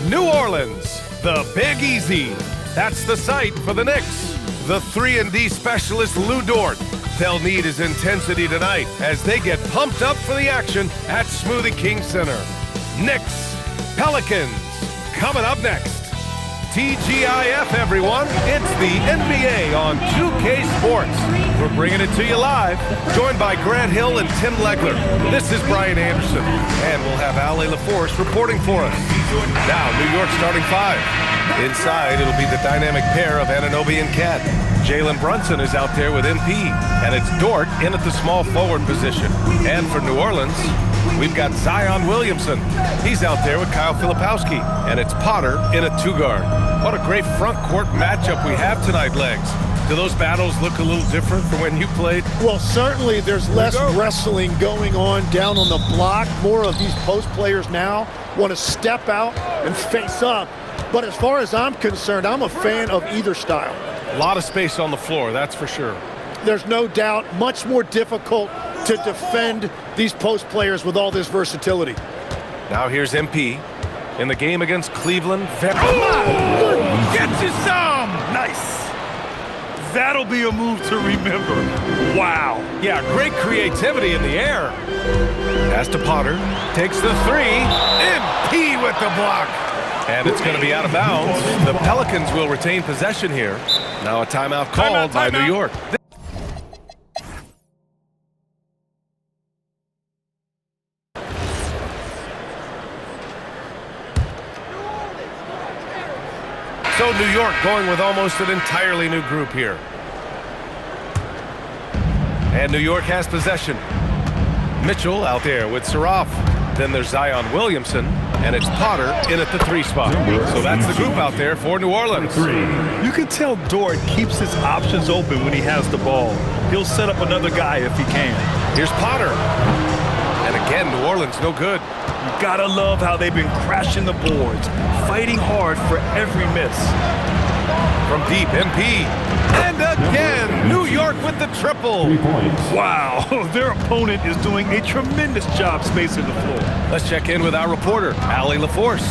New Orleans, the Big Easy. That's the site for the Knicks. The 3-and-D specialist Lou Dort. They'll need his intensity tonight as they get pumped up for the action at Smoothie King Center. Knicks, Pelicans, coming up next. TGIF, everyone. It's the NBA on 2K Sports. We're bringing it to you live, joined by Grant Hill and Tim Legler. This is Brian Anderson, and we'll have Ali LaForce reporting for us. Now, New York starting five. Inside, it'll be the dynamic pair of Anunoby and Cat. Jalen Brunson is out there with MP, and it's Dort in at the small forward position. And for New Orleans, we've got Zion Williamson. He's out there with Kyle Filipowski, and it's Potter in a two-guard. What a great front court matchup we have tonight, Legs. Do those battles look a little different from when you played? Well, certainly there's less wrestling going on down on the block. More of these post players now want to step out and face up. But as far as I'm concerned, I'm a fan of either style. A lot of space on the floor, that's for sure. There's no doubt much more difficult to defend these post players with all this versatility. Now here's MP in the game against Cleveland. Get you some! Nice. That'll be a move to remember. Wow. Yeah, great creativity in the air. Pass to Potter. Takes the three. MP with the block. And it's going to be out of bounds. The Pelicans will retain possession here. Now a timeout called by New York. So New York going with almost an entirely new group here. And New York has possession. Mitchell out there with Saraf. Then there's Zion Williamson, and it's Potter in at the three spot. So that's the group out there for New Orleans. You can tell Dort keeps his options open when he has the ball. He'll set up another guy if he can. Here's Potter. And again, New Orleans no good. You gotta love how they've been crashing the boards, fighting hard for every miss. From deep, MP. And again, New York with the triple. 3 points. Wow, their opponent is doing a tremendous job spacing the floor. Let's check in with our reporter, Ali LaForce.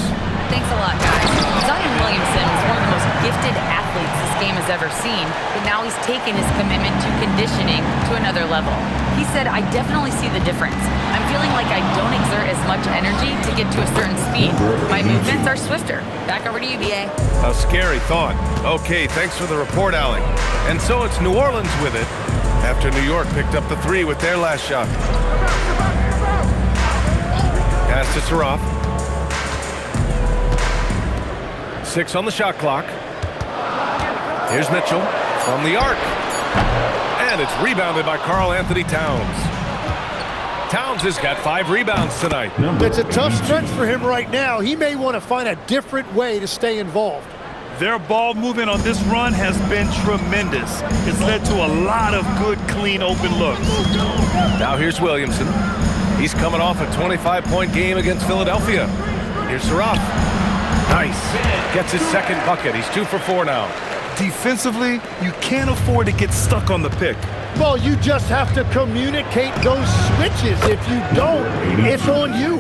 Thanks a lot, guys. Zion Williamson is one of the most gifted athletes this game has ever seen, but now he's taken his commitment to conditioning to another level. He said, I definitely see the difference. I'm feeling like I don't exert as much energy to get to a certain speed. My movements are swifter. Back over to you, BA. A scary thought. Okay, thanks for the report, Ali. And so it's New Orleans with it after New York picked up the three with their last shot. Pass to Saraf. 6 on the shot clock. Here's Mitchell from the arc. And it's rebounded by Karl Anthony Towns. Towns has got 5 rebounds tonight. It's a tough stretch for him right now. He may want to find a different way to stay involved. Their ball movement on this run has been tremendous. It's led to a lot of good, clean, open looks. Now here's Williamson. He's coming off a 25-point game against Philadelphia. Here's Saraf. Nice. Gets his second bucket. He's 2 for 4 now. Defensively, you can't afford to get stuck on the pick. Well, you just have to communicate those switches. If you don't, it's on you.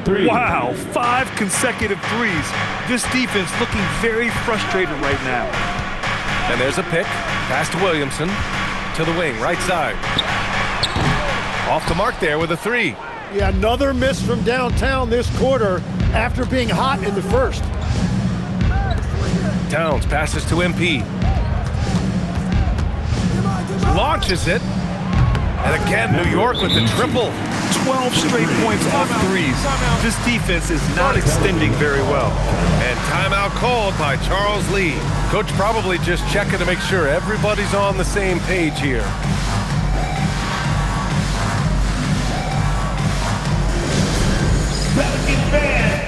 3. Wow, 5 consecutive threes. This defense looking very frustrated right now. And there's a pick. Pass to Williamson. To the wing, right side. Off the mark there with a 3. Yeah, another miss from downtown this quarter after being hot in the first. Towns passes to MP. Launches it. And again, New York with the triple. 12 straight points off threes. This defense is not extending very well. And timeout called by Charles Lee. Coach probably just checking to make sure everybody's on the same page here. Pelicans fan.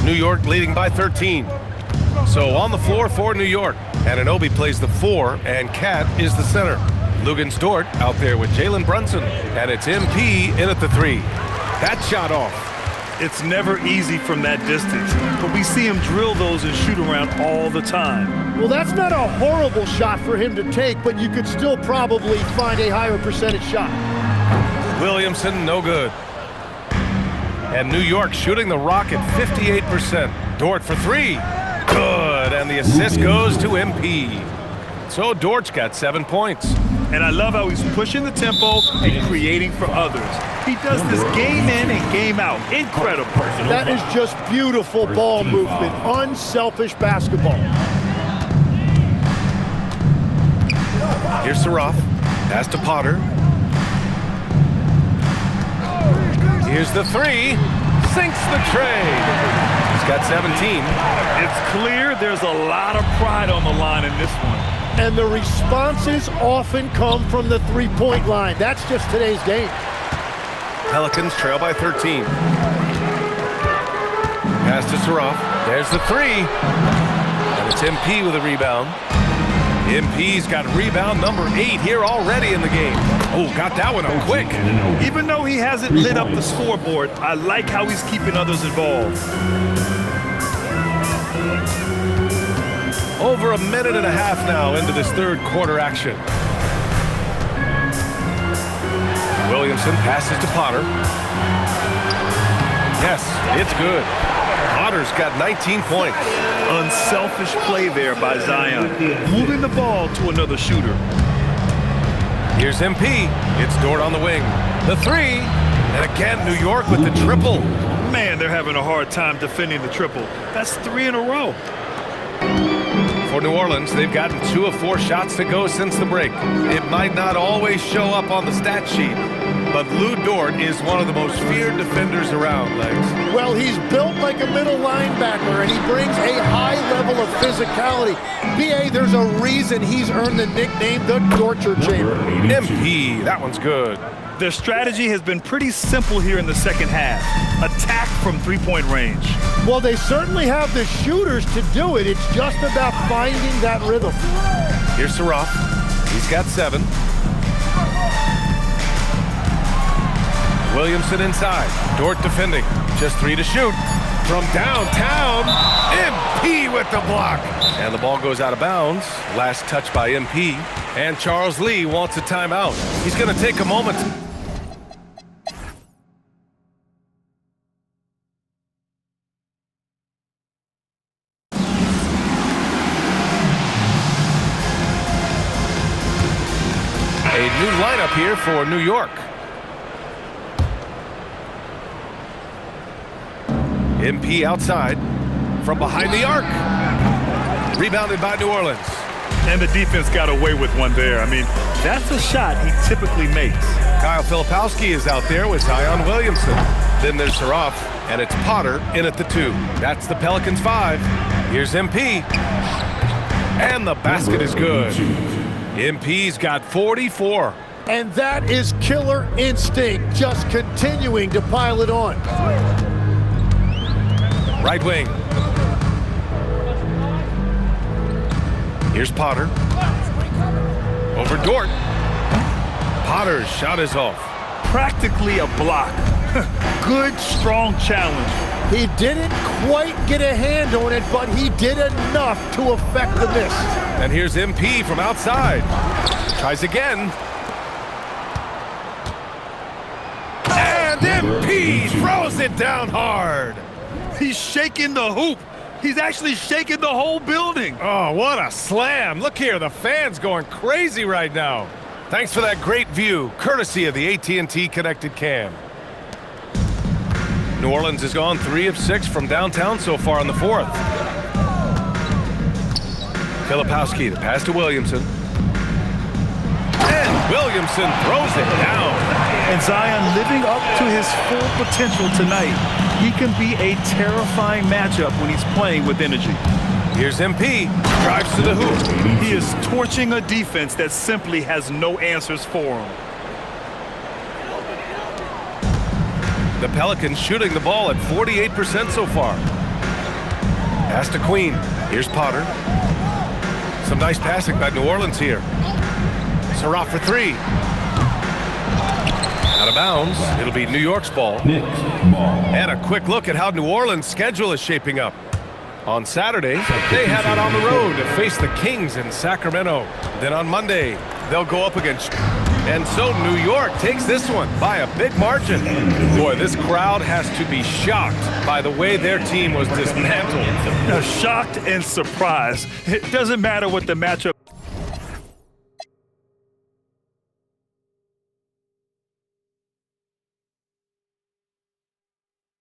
New York leading by 13. So on the floor for New York, Anunoby plays the 4, and Cat is the center. Luguentz Dort out there with Jalen Brunson, and it's MP in at the 3. That shot off. It's never easy from that distance, but we see him drill those and shoot around all the time. Well, that's not a horrible shot for him to take, but you could still probably find a higher percentage shot. Williamson, no good. And New York shooting the rock at 58%. Dort for 3. Good, and the assist goes to MP. So Dort's got 7 points. And I love how he's pushing the tempo and creating for others. He does this game in and game out. Incredible. That is just beautiful ball movement, unselfish basketball. Here's Saraf. Pass to Potter. Here's the 3. Sinks the tray. He's got 17. It's clear there's a lot of pride on the line in this one. And the responses often come from the three-point line. That's just today's game. Pelicans trail by 13. Pass to Saraf. There's the 3. And it's MP with a rebound. MP's got rebound number 8 here already in the game. Oh, got that one up quick. Even though he hasn't lit up the scoreboard, I like how he's keeping others involved. Over a minute and a half now into this third quarter action. Williamson passes to Potter. Yes, it's good. Potter's got 19 points. Unselfish play there by Zion, moving the ball to another shooter. Here's MP. It's Dort on the wing. The 3. And again, New York with the triple. Man, they're having a hard time defending the triple. That's 3 in a row. For New Orleans, they've gotten 2 of 4 shots to go since the break. It might not always show up on the stat sheet, but Lu Dort is one of the most feared defenders around, Legs. Well, he's built like a middle linebacker, and he brings a high level of physicality. B.A., there's a reason he's earned the nickname the Torture Chamber. MP, that one's good. Their strategy has been pretty simple here in the second half. Attack from three-point range. Well, they certainly have the shooters to do it. It's just about finding that rhythm. Here's Saraf. He's got 7. Williamson inside. Dort defending. Just 3 to shoot. From downtown, MP with the block. And the ball goes out of bounds. Last touch by MP. And Charles Lee wants a timeout. He's going to take a moment. A new lineup here for New York. MP outside from behind the arc. Rebounded by New Orleans. And the defense got away with one there. I mean, that's a shot he typically makes. Kyle Filipowski is out there with Zion Williamson. Then there's Saraf, and it's Potter in at the 2. That's the Pelicans 5. Here's MP. And the basket is good. MP's got 44. And that is killer instinct, just continuing to pile it on. Right wing. Here's Potter. Over Dort. Potter's shot is off. Practically a block. Good, strong challenge. He didn't quite get a hand on it, but he did enough to affect the miss. And here's MP from outside. Tries again. And MP throws it down hard. He's shaking the hoop. He's actually shaking the whole building. Oh, what a slam. Look here, the fans going crazy right now. Thanks for that great view, courtesy of the AT&T Connected Cam. New Orleans has gone 3 of 6 from downtown so far in the 4th. Filipowski, the pass to Williamson. And Williamson throws it down. And Zion living up to his full potential tonight. He can be a terrifying matchup when he's playing with energy. Here's MP, drives to the hoop. He is torching a defense that simply has no answers for him. The Pelicans shooting the ball at 48% so far. Pass to Queen. Here's Potter. Some nice passing by New Orleans here. Surratt for three. Out of bounds. It'll be New York's ball. And a quick look at how New Orleans' schedule is shaping up. On Saturday, they head out on the road to face the Kings in Sacramento. Then on Monday, they'll go up against... And so New York takes this one by a big margin. Boy, this crowd has to be shocked by the way their team was dismantled. Shocked and surprised. It doesn't matter what the matchup